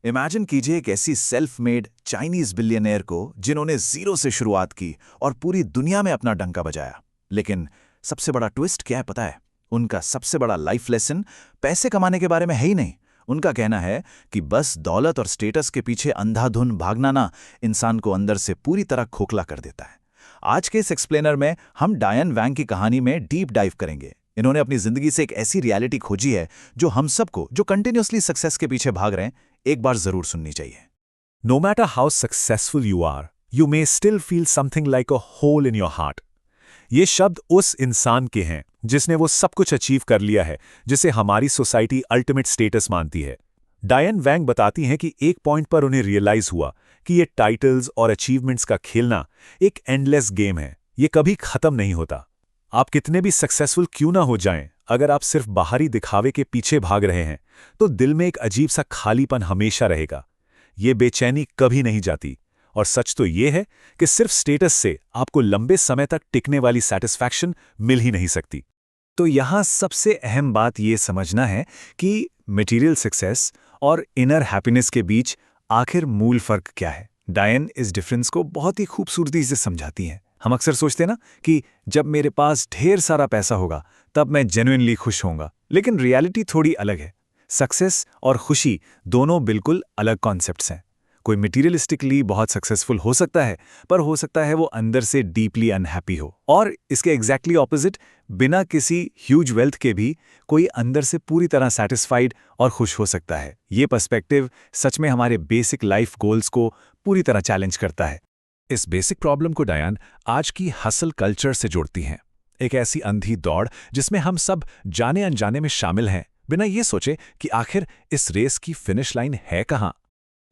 Imagine कीजिए एक ऐसी सेल्फ मेड चाइनीज बिलियनियर को जिन्होंने जीरो से शुरुआत की और पूरी दुनिया में अपना डंका बजाया। लेकिन सबसे बड़ा ट्विस्ट क्या है पता है? उनका सबसे बड़ा लाइफ लेसन पैसे कमाने के बारे में है ही नहीं। उनका कहना है कि बस दौलत और स्टेटस के पीछे अंधाधुन भागना ना इंसान को अंदर से पूरी तरह खोखला कर देता है। आज के इस एक्सप्लेनर में हम डायन वैंग की कहानी में डीप डाइव करेंगे। इन्होंने अपनी जिंदगी से एक ऐसी रियलिटी खोजी है जो हम सबको, जो कंटिन्यूअसली सक्सेस के पीछे भाग रहे हैं, एक बार जरूर सुननी चाहिए। No matter how successful you are, you may still feel something like a hole in your heart. ये शब्द उस इंसान के हैं जिसने वो सब कुछ अचीव कर लिया है जिसे हमारी सोसाइटी अल्टीमेट स्टेटस मानती है। डायन वैंग बताती हैं कि एक पॉइंट पर उन्हें रियलाइज हुआ कि ये टाइटल्स और अचीवमेंट्स का खेलना एक एंडलेस गेम है। ये कभी खत्म नहीं होता। आप कितने भी सक्सेसफुल क्यों ना हो जाएं, अगर आप सिर्फ बाहरी दिखावे के पीछे भाग रहे हैं तो दिल में एक अजीब सा खालीपन हमेशा रहेगा। ये बेचैनी कभी नहीं जाती। और सच तो ये है कि सिर्फ स्टेटस से आपको लंबे समय तक टिकने वाली सैटिस्फैक्शन मिल ही नहीं सकती। तो यहाँ सबसे अहम बात ये समझना है कि मटेरियल सक्सेस और इनर हैप्पीनेस के बीच आखिर मूल फर्क क्या है। डायन इस डिफरेंस को बहुत ही खूबसूरती से समझाती हैं। हम अक्सर सोचते हैं ना कि जब मेरे पास ढेर सारा पैसा होगा तब मैं जेन्युइनली खुश होऊंगा, लेकिन रियलिटी थोड़ी अलग है। सक्सेस और खुशी दोनों बिल्कुल अलग कॉन्सेप्ट्स हैं। कोई मटीरियलिस्टिकली बहुत सक्सेसफुल हो सकता है, पर हो सकता है वो अंदर से डीपली अनहैप्पी हो। और इसके एग्जैक्टली ऑपोजिट, बिना किसी ह्यूज वेल्थ के भी कोई अंदर से पूरी तरह सेटिस्फाइड और खुश हो सकता है। ये पर्सपेक्टिव सच में हमारे बेसिक लाइफ गोल्स को पूरी तरह चैलेंज करता है। इस बेसिक प्रॉब्लम को डायन आज की हसल कल्चर से जोड़ती हैं। एक ऐसी अंधी दौड़ जिसमें हम सब जाने अनजाने में शामिल हैं, बिना ये सोचे कि आखिर इस रेस की फिनिश लाइन है कहाँ।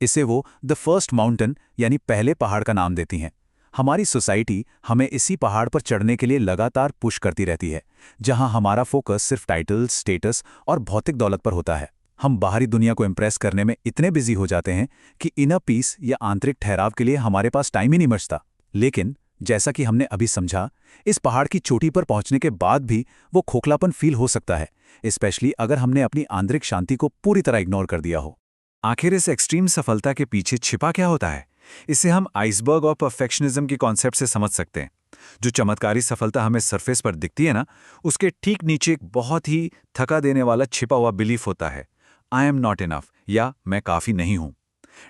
इसे वो द फर्स्ट माउंटेन यानी पहले पहाड़ का नाम देती हैं। हमारी सोसाइटी हमें इसी पहाड़ पर चढ़ने के लिए लगातार पुश करती रहती है, जहां हमारा फोकस सिर्फ टाइटल, स्टेटस और भौतिक दौलत पर होता है। हम बाहरी दुनिया को इम्प्रेस करने में इतने बिजी हो जाते हैं कि इनर पीस या आंतरिक ठहराव के लिए हमारे पास टाइम ही नहीं बचता। लेकिन जैसा कि हमने अभी समझा, इस पहाड़ की चोटी पर पहुंचने के बाद भी वो खोखलापन फील हो सकता है, स्पेशली अगर हमने अपनी आंतरिक शांति को पूरी तरह इग्नोर कर दिया हो। आखिर इस एक्सट्रीम सफलता के पीछे छिपा क्या होता है? इसे हम आइसबर्ग और परफेक्शनिज्म के कॉन्सेप्ट से समझ सकते हैं। जो चमत्कारी सफलता हमें सरफेस पर दिखती है ना, उसके ठीक नीचे एक बहुत ही थका देने वाला छिपा हुआ बिलीफ होता है, आई एम नॉट इनफ, या मैं काफ़ी नहीं हूं।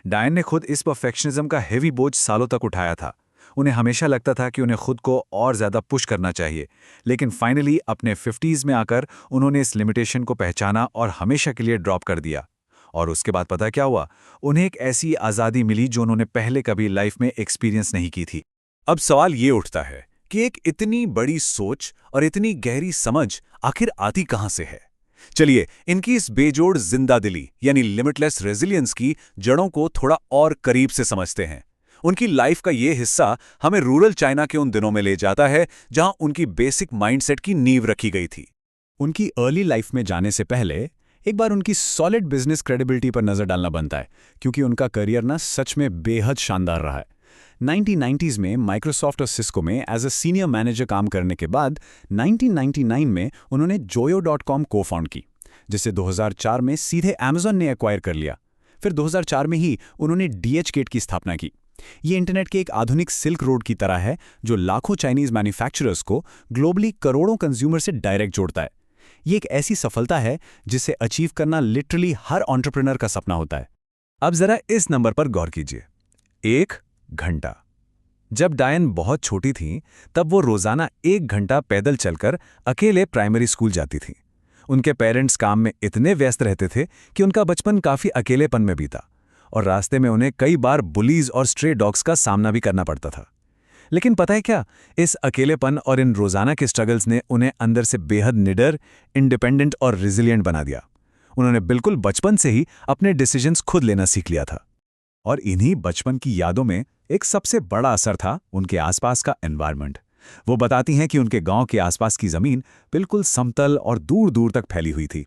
डायन ने खुद इस परफेक्शनिज्म का हेवी बोझ सालों तक उठाया था। उन्हें हमेशा लगता था कि उन्हें खुद को और ज़्यादा पुश करना चाहिए, लेकिन फाइनली अपने 50s में आकर उन्होंने इस लिमिटेशन को पहचाना और हमेशा के लिए ड्रॉप कर दिया। और उसके बाद पता क्या हुआ? उन्हें एक ऐसी आज़ादी मिली जो उन्होंने पहले कभी लाइफ में एक्सपीरियंस नहीं की थी। अब सवाल ये उठता है कि एक इतनी बड़ी सोच और इतनी गहरी समझ आखिर आती कहां से है? चलिए इनकी इस बेजोड़ जिंदा दिली यानी लिमिटलेस रेजिलियंस की जड़ों को थोड़ा और करीब से समझते हैं। उनकी लाइफ का ये हिस्सा हमें रूरल चाइना के उन दिनों में ले जाता है जहां उनकी बेसिक माइंडसेट की नींव रखी गई थी। उनकी अर्ली लाइफ में जाने से पहले एक बार उनकी सॉलिड बिजनेस क्रेडिबिलिटी पर नजर डालना बनता है, क्योंकि उनका करियर ना सच में बेहद शानदार रहा है। 1990s में माइक्रोसॉफ्ट और सिस्को में एज अ सीनियर मैनेजर काम करने के बाद 1999 में उन्होंने joyo.com को फाउंड की, जिसे 2004 में सीधे अमेज़न ने एक्वायर कर लिया। फिर 2004 में ही उन्होंने DHgate की स्थापना की। ये इंटरनेट के एक आधुनिक सिल्क रोड की तरह है जो लाखों चाइनीज मैन्युफैक्चरर्स को ग्लोबली करोड़ों कंज्यूमर से डायरेक्ट जोड़ता है। ये एक ऐसी सफलता है जिसे अचीव करना लिटरली हर एंटरप्रेन्योर का सपना होता है। अब जरा इस नंबर पर गौर कीजिए, 1 घंटा। जब डायन बहुत छोटी थीं, तब वो रोजाना 1 घंटा पैदल चलकर अकेले प्राइमरी स्कूल जाती थीं। उनके पेरेंट्स काम में इतने व्यस्त रहते थे कि उनका बचपन काफी अकेलेपन में बीता, और रास्ते में उन्हें कई बार बुलीज और स्ट्रे डॉग्स का सामना भी करना पड़ता था। लेकिन पता है क्या, इस अकेलेपन और इन रोजाना के स्ट्रगल्स ने उन्हें अंदर से बेहद निडर, इंडिपेंडेंट और रिजिलिएंट बना दिया। उन्होंने बिल्कुल बचपन से ही अपने डिसीजंस खुद लेना सीख लिया था। और इन्हीं बचपन की यादों में एक सबसे बड़ा असर था उनके आसपास का एनवायरनमेंट। वो बताती हैं कि उनके गांव के आसपास की जमीन बिल्कुल समतल और दूर दूर तक फैली हुई थी।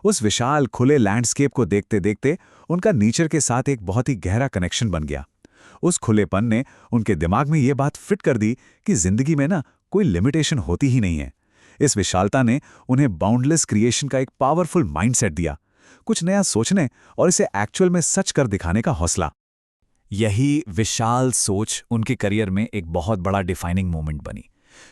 उस विशाल खुले लैंडस्केप को देखते देखते उनका नेचर के साथ एक बहुत ही गहरा कनेक्शन बन गया। उस खुलेपन ने उनके दिमाग में ये बात फिट कर दी कि जिंदगी में ना कोई लिमिटेशन होती ही नहीं है। इस विशालता ने उन्हें बाउंडलेस क्रिएशन का एक पावरफुल माइंडसेट दिया, कुछ नया सोचने और इसे एक्चुअल में सच कर दिखाने का हौसला। यही विशाल सोच उनके करियर में एक बहुत बड़ा डिफाइनिंग मोमेंट बनी।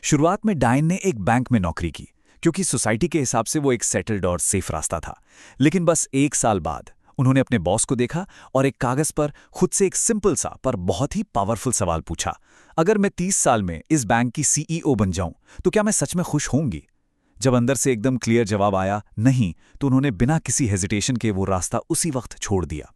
शुरुआत में डायन ने एक बैंक में नौकरी की, क्योंकि सोसाइटी के हिसाब से वो एक सेटल्ड और सेफ रास्ता था। लेकिन बस 1 साल बाद उन्होंने अपने बॉस को देखा और एक कागज पर खुद से एक सिंपल सा पर बहुत ही पावरफुल सवाल पूछा, अगर मैं 30 साल में इस बैंक की सीईओ बन जाऊं तो क्या मैं सच में खुश होंगी? जब अंदर से एकदम क्लियर जवाब आया नहीं, तो उन्होंने बिना किसी हेजिटेशन के वो रास्ता उसी वक्त छोड़ दिया।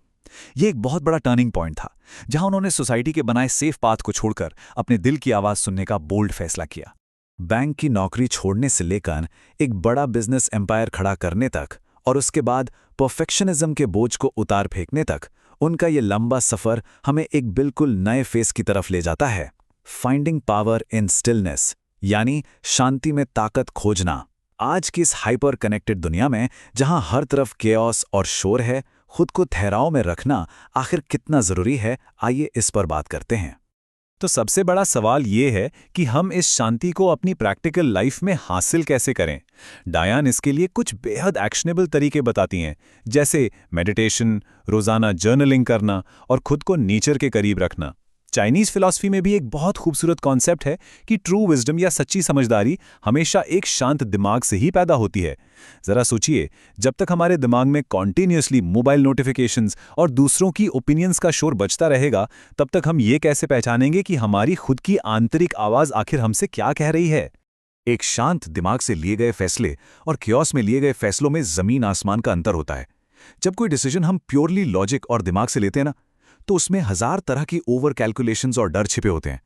ये एक बहुत बड़ा टर्निंग पॉइंट था, जहां उन्होंने सोसाइटी के बनाए सेफ पाथ को छोड़कर अपने दिल की आवाज सुनने का बोल्ड फैसला किया। बैंक की नौकरी छोड़ने से लेकर एक बड़ा बिजनेस एम्पायर खड़ा करने तक और उसके बाद परफेक्शनिज्म के बोझ को उतार फेंकने तक उनका ये लंबा सफर हमें एक बिल्कुल नए फेस की तरफ ले जाता है। फाइंडिंग पावर इन स्टिलनेस, यानी शांति में ताकत खोजना। आज की इस हाइपर कनेक्टेड दुनिया में जहां हर तरफ केओस और शोर है, खुद को ठहराव में रखना आखिर कितना जरूरी है, आइए इस पर बात करते हैं। तो सबसे बड़ा सवाल ये है कि हम इस शांति को अपनी प्रैक्टिकल लाइफ में हासिल कैसे करें। डायन इसके लिए कुछ बेहद एक्शनेबल तरीके बताती हैं, जैसे मेडिटेशन, रोजाना जर्नलिंग करना और खुद को नेचर के करीब रखना। चाइनीज फिलॉसफी में भी एक बहुत खूबसूरत कॉन्सेप्ट है कि ट्रू विजडम या सच्ची समझदारी हमेशा एक शांत दिमाग से ही पैदा होती है। जरा सोचिए, जब तक हमारे दिमाग में कॉन्टिन्यूसली मोबाइल नोटिफिकेशंस और दूसरों की ओपिनियंस का शोर बजता रहेगा, तब तक हम ये कैसे पहचानेंगे कि हमारी खुद की आंतरिक आवाज आखिर हमसे क्या कह रही है। एक शांत दिमाग से लिए गए फैसले और क्योस में लिए गए फैसलों में जमीन आसमान का अंतर होता है। जब कोई डिसीजन हम प्योरली लॉजिक और दिमाग से लेते हैं ना, तो उसमें 1000 तरह की ओवर कैलकुलेशंस और डर छिपे होते हैं।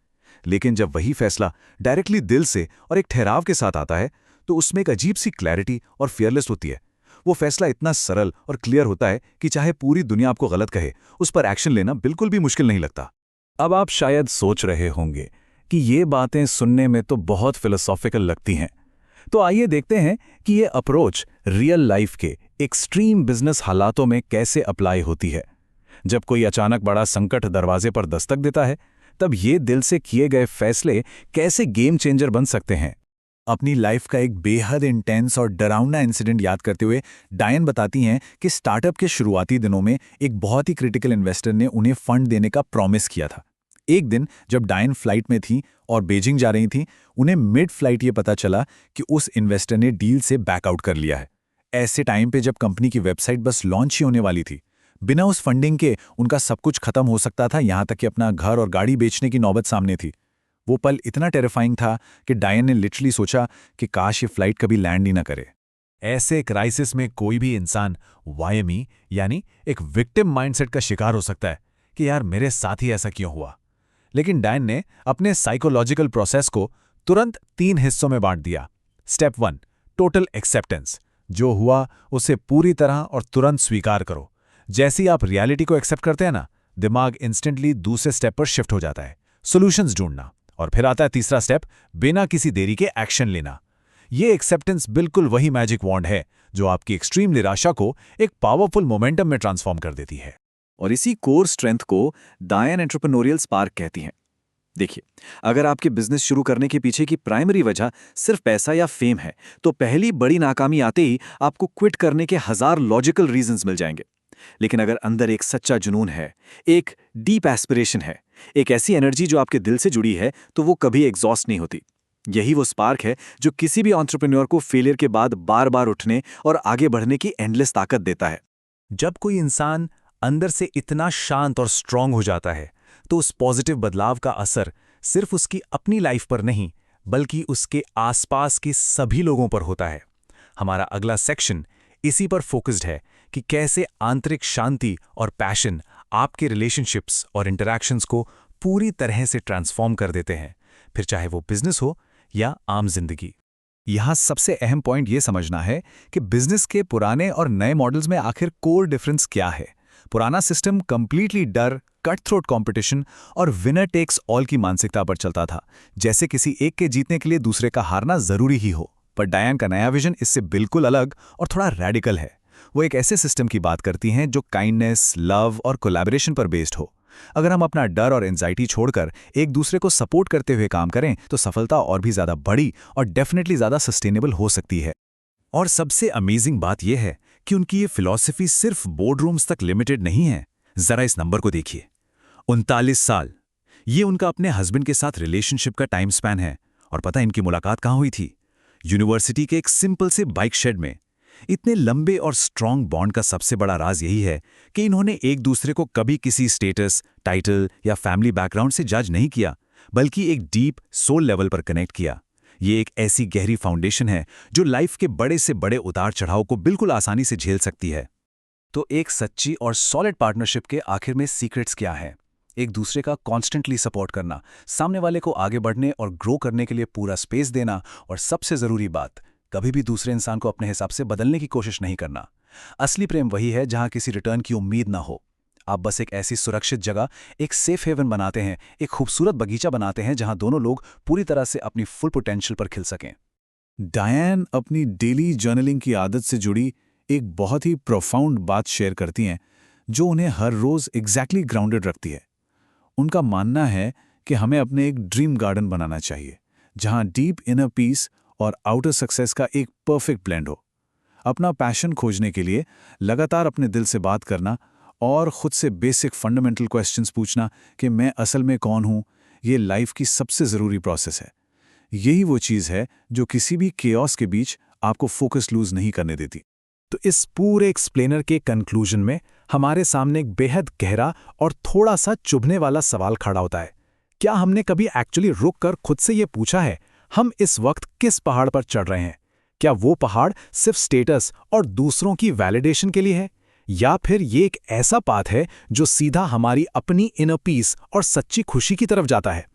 लेकिन जब वही फैसला डायरेक्टली दिल से और एक ठहराव के साथ आता है, तो उसमें एक अजीब सी क्लैरिटी और फियरलेस होती है। वो फैसला इतना सरल और क्लियर होता है कि चाहे पूरी दुनिया आपको गलत कहे, उस पर एक्शन लेना बिल्कुल भी मुश्किल नहीं लगता। अब आप शायद सोच रहे होंगे कि ये बातें सुनने में तो बहुत फिलोसॉफिकल लगती हैं। तो आइए देखते हैं कि ये अप्रोच रियल लाइफ के एक्सट्रीम बिजनेस हालातों में कैसे अप्लाई होती है। जब कोई अचानक बड़ा संकट दरवाजे पर दस्तक देता है, तब ये दिल से किए गए फैसले कैसे गेम चेंजर बन सकते हैं। अपनी लाइफ का एक बेहद इंटेंस और डरावना इंसिडेंट याद करते हुए डायन बताती हैं कि स्टार्टअप के शुरुआती दिनों में एक बहुत ही क्रिटिकल इन्वेस्टर ने उन्हें फंड देने का प्रॉमिस किया था। एक दिन जब डायन फ्लाइट में थी और बीजिंग जा रही थी, उन्हें मिड फ्लाइट ये पता चला कि उस इन्वेस्टर ने डील से बैकआउट कर लिया है। ऐसे टाइम पे जब कंपनी की वेबसाइट बस लॉन्च ही होने वाली थी, बिना उस फंडिंग के उनका सब कुछ खत्म हो सकता था, यहां तक कि अपना घर और गाड़ी बेचने की नौबत सामने थी। वो पल इतना टेरिफाइंग था कि डायन ने लिटरली सोचा कि काश ये फ्लाइट कभी लैंड ही ना करे। ऐसे क्राइसिस में कोई भी इंसान वायमी यानी एक विक्टिम माइंडसेट का शिकार हो सकता है कि यार मेरे साथ ही ऐसा क्यों हुआ। लेकिन डायन ने अपने साइकोलॉजिकल प्रोसेस को तुरंत 3 हिस्सों में बांट दिया। Step 1, total acceptance. जो हुआ उसे पूरी तरह और तुरंत स्वीकार करो। जैसे ही आप रियलिटी को एक्सेप्ट करते हैं ना, दिमाग इंस्टेंटली दूसरे स्टेप पर शिफ्ट हो जाता है, सॉल्यूशंस ढूंढना। और फिर आता है तीसरा स्टेप, बिना किसी देरी के एक्शन लेना। ये एक्सेप्टेंस बिल्कुल वही मैजिक वॉन्ड है जो आपकी एक्सट्रीम निराशा को एक पावरफुल मोमेंटम में ट्रांसफॉर्म कर देती है। और इसी कोर स्ट्रेंथ को डायन एंटरप्रेन्योरियल स्पार्क कहती हैं। देखिए, अगर आपके बिजनेस शुरू करने के पीछे की प्राइमरी वजह सिर्फ पैसा या फेम है, तो पहली बड़ी नाकामी आते ही आपको क्विट करने के 1000 लॉजिकल रीजंस मिल जाएंगे। लेकिन अगर अंदर एक सच्चा जुनून है, एक डीप एस्पिरेशन है, एक ऐसी एनर्जी जो आपके दिल से जुड़ी है, तो वो कभी एग्जॉस्ट नहीं होती। यही वो स्पार्क है जो किसी भी एंटरप्रेन्योर को फेलियर के बाद बार बार उठने और आगे बढ़ने की एंडलेस ताकत देता है। जब कोई इंसान अंदर से इतना शांत और स्ट्रांग हो जाता है, तो उस पॉजिटिव बदलाव का असर सिर्फ उसकी अपनी लाइफ पर नहीं, बल्कि उसके आसपास के सभी लोगों पर होता है। हमारा अगला सेक्शन इसी पर फोकस्ड है कि कैसे आंतरिक शांति और पैशन आपके रिलेशनशिप्स और इंटरैक्शंस को पूरी तरह से ट्रांसफॉर्म कर देते हैं, फिर चाहे वो बिजनेस हो या आम जिंदगी। यहां सबसे अहम पॉइंट ये समझना है कि बिजनेस के पुराने और नए मॉडल्स में आखिर कोर डिफरेंस क्या है। पुराना सिस्टम कंप्लीटली डर, कट थ्रोट कॉम्पिटिशन और विनर टेक्स ऑल की मानसिकता पर चलता था, जैसे किसी एक के जीतने के लिए दूसरे का हारना जरूरी ही हो। पर डायन का नया विजन इससे बिल्कुल अलग और थोड़ा रैडिकल है। वो एक ऐसे सिस्टम की बात करती हैं जो काइंडनेस, लव और कोलैबोरेशन पर बेस्ड हो। अगर हम अपना डर और एंजाइटी छोड़कर एक दूसरे को सपोर्ट करते हुए काम करें, तो सफलता और भी ज्यादा बड़ी और डेफिनेटली ज्यादा सस्टेनेबल हो सकती है। और सबसे अमेजिंग बात यह है कि उनकी ये फिलॉसफी सिर्फ बोर्डरूम्स तक लिमिटेड नहीं है। जरा इस नंबर को देखिए, 39 साल। ये उनका अपने हस्बैंड के साथ रिलेशनशिप का टाइम स्पैन है। और पता है इनकी मुलाकात कहाँ हुई थी? यूनिवर्सिटी के एक सिंपल से बाइक शेड में। इतने लंबे और स्ट्रॉन्ग बॉन्ड का सबसे बड़ा राज यही है कि इन्होंने एक दूसरे को कभी किसी स्टेटस, टाइटल या फैमिली बैकग्राउंड से जज नहीं किया, बल्कि एक डीप सोल लेवल पर कनेक्ट किया। ये एक ऐसी गहरी फाउंडेशन है जो लाइफ के बड़े से बड़े उतार चढ़ाव को बिल्कुल आसानी से झेल सकती है। तो एक सच्ची और सॉलिड पार्टनरशिप के आखिर में सीक्रेट्स क्या हैं? एक दूसरे का कॉन्स्टेंटली सपोर्ट करना, सामने वाले को आगे बढ़ने और ग्रो करने के लिए पूरा स्पेस देना, और सबसे ज़रूरी बात, कभी भी दूसरे इंसान को अपने हिसाब से बदलने की कोशिश नहीं करना। असली प्रेम वही है जहां किसी रिटर्न की उम्मीद ना हो। आप बस एक ऐसी सुरक्षित जगह, एक सेफ हेवन बनाते हैं, एक खूबसूरत बगीचा बनाते हैं जहां दोनों लोग पूरी तरह से अपनी फुल पोटेंशियल पर खिल सकें। डायन अपनी डेली जर्नलिंग की आदत से जुड़ी एक बहुत ही प्रोफाउंड बात शेयर करती हैं, जो उन्हें हर रोज़ एग्जैक्टली ग्राउंडेड रखती है। उनका मानना है कि हमें अपने एक ड्रीम गार्डन बनाना चाहिए, जहां डीप इनर पीस और आउटर सक्सेस का एक परफेक्ट ब्लेंड हो। अपना पैशन खोजने के लिए लगातार अपने दिल से बात करना और खुद से बेसिक फंडामेंटल क्वेश्चंस पूछना कि मैं असल में कौन हूं, ये लाइफ की सबसे ज़रूरी प्रोसेस है। यही वो चीज़ है जो किसी भी केओस के बीच आपको फोकस लूज नहीं करने देती। तो इस पूरे एक्सप्लेनर के कंक्लूजन में हमारे सामने एक बेहद गहरा और थोड़ा सा चुभने वाला सवाल खड़ा होता है। क्या हमने कभी एक्चुअली रुक कर खुद से ये पूछा है, हम इस वक्त किस पहाड़ पर चढ़ रहे हैं? क्या वो पहाड़ सिर्फ स्टेटस और दूसरों की वैलिडेशन के लिए है, या फिर ये एक ऐसा पाथ है जो सीधा हमारी अपनी इनर पीस और सच्ची खुशी की तरफ जाता है?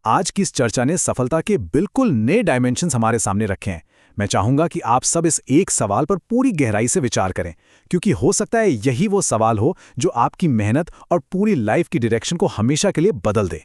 आज की इस चर्चा ने सफलता के बिल्कुल नए डायमेंशंस हमारे सामने रखे हैं। मैं चाहूंगा कि आप सब इस एक सवाल पर पूरी गहराई से विचार करें, क्योंकि हो सकता है यही वो सवाल हो जो आपकी मेहनत और पूरी लाइफ की डायरेक्शन को हमेशा के लिए बदल दे।